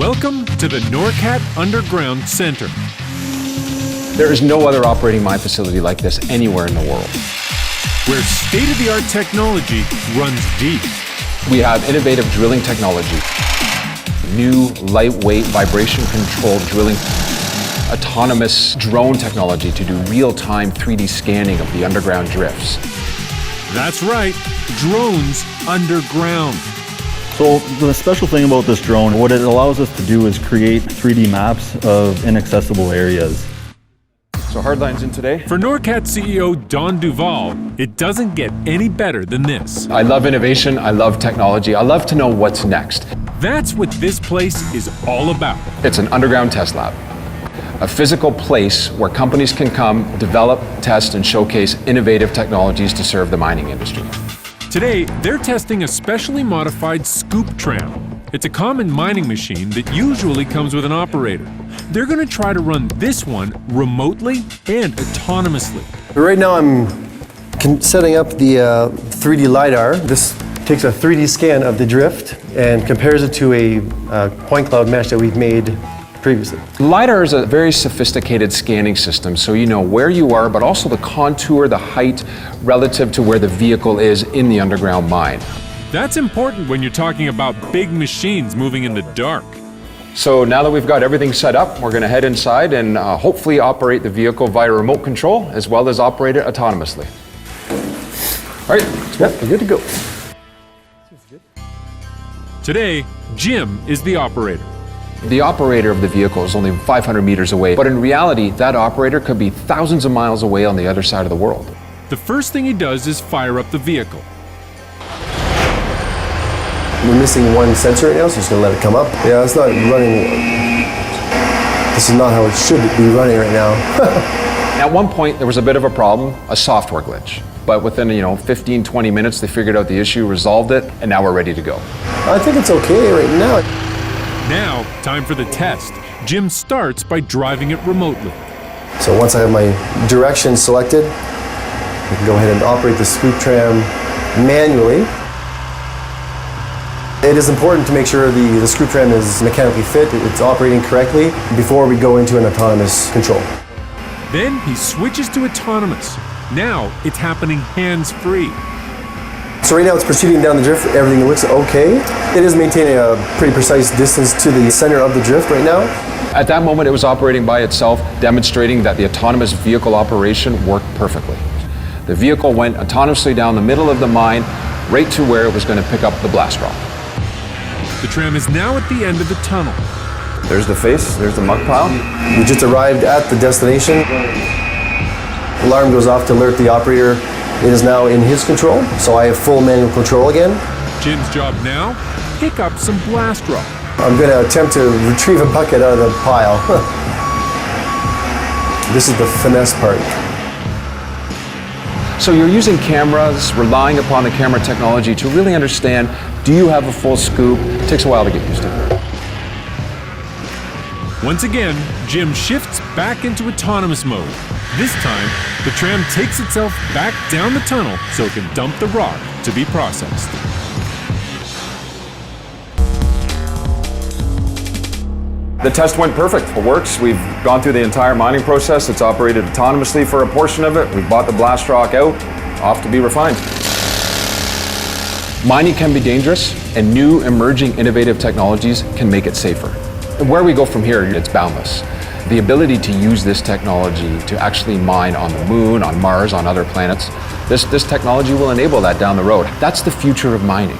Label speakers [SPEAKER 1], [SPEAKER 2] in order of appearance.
[SPEAKER 1] Welcome to the NORCAT Underground Center.
[SPEAKER 2] There is no other operating mine facility like this anywhere in the world.
[SPEAKER 1] Where state-of-the-art technology runs deep.
[SPEAKER 2] We have innovative drilling technology, new lightweight vibration-controlled drilling, autonomous drone technology to do real-time 3D scanning of the underground drifts.
[SPEAKER 1] That's right, drones underground.
[SPEAKER 3] So the special thing about this drone, what it allows us to do is create 3D maps of inaccessible areas.
[SPEAKER 2] So Hardline's in today.
[SPEAKER 1] For NORCAT CEO Don Duval, it doesn't get any better than this.
[SPEAKER 2] I love innovation, I love technology, I love to know what's next.
[SPEAKER 1] That's what this place is all about.
[SPEAKER 2] It's an underground test lab. A physical place where companies can come, develop, test, and showcase innovative technologies to serve the mining industry.
[SPEAKER 1] Today, they're testing a specially modified scoop tram. It's a common mining machine that usually comes with an operator. They're going to try to run this one remotely and autonomously.
[SPEAKER 4] Right now I'm setting up the 3D LiDAR. This takes a 3D scan of the drift and compares it to a point cloud mesh that we've made previously.
[SPEAKER 2] LiDAR is a very sophisticated scanning system, so you know where you are, but also the contour, the height, relative to where the vehicle is in the underground mine.
[SPEAKER 1] That's important when you're talking about big machines moving in the dark.
[SPEAKER 2] So now that we've got everything set up, we're going to head inside and hopefully operate the vehicle via remote control, as well as operate it autonomously. All right,
[SPEAKER 4] Yep, we're good to go.
[SPEAKER 1] Today, Jim is the operator.
[SPEAKER 2] The operator of the vehicle is only 500 meters away, but in reality, that operator could be thousands of miles away on the other side of the world.
[SPEAKER 1] The first thing he does is fire up the vehicle.
[SPEAKER 4] We're missing one sensor right now, so just gonna let it come up. Yeah, it's not running. This is not how it should be running right now.
[SPEAKER 2] At one point, there was a bit of a problem, a software glitch. But within 15, 20 minutes, they figured out the issue, resolved it, and now we're ready to go.
[SPEAKER 4] I think it's okay right now.
[SPEAKER 1] Now, time for the test. Jim starts by driving it remotely.
[SPEAKER 4] So once I have my direction selected, I can go ahead and operate the scoop tram manually. It is important to make sure the scoop tram is mechanically fit, it's operating correctly before we go into an autonomous control.
[SPEAKER 1] Then he switches to autonomous. Now it's happening hands-free.
[SPEAKER 4] So right now it's proceeding down the drift, everything looks okay. It is maintaining a pretty precise distance to the center of the drift right now.
[SPEAKER 2] At that moment, it was operating by itself, demonstrating that the autonomous vehicle operation worked perfectly. The vehicle went autonomously down the middle of the mine, right to where it was going to pick up the blast rock.
[SPEAKER 1] The tram is now at the end of the tunnel.
[SPEAKER 4] There's the face, there's the muck pile. We just arrived at the destination. Alarm goes off to alert the operator. It is now in his control, so I have full manual control again.
[SPEAKER 1] Jim's job now, pick up some blast rock.
[SPEAKER 4] I'm going to attempt to retrieve a bucket out of the pile. This is the finesse part.
[SPEAKER 2] So you're using cameras, relying upon the camera technology to really understand, do you have a full scoop? It takes a while to get used to.
[SPEAKER 1] Once again, Jim shifts back into autonomous mode. This time, the tram takes itself back down the tunnel so it can dump the rock to be processed.
[SPEAKER 2] The test went perfect. It works. We've gone through the entire mining process. It's operated autonomously for a portion of it. We've bought the blast rock out, off to be refined. Mining can be dangerous, and new emerging innovative technologies can make it safer. And where we go from here, it's boundless. The ability to use this technology to actually mine on the moon, on Mars, on other planets, this technology will enable that down the road. That's the future of mining.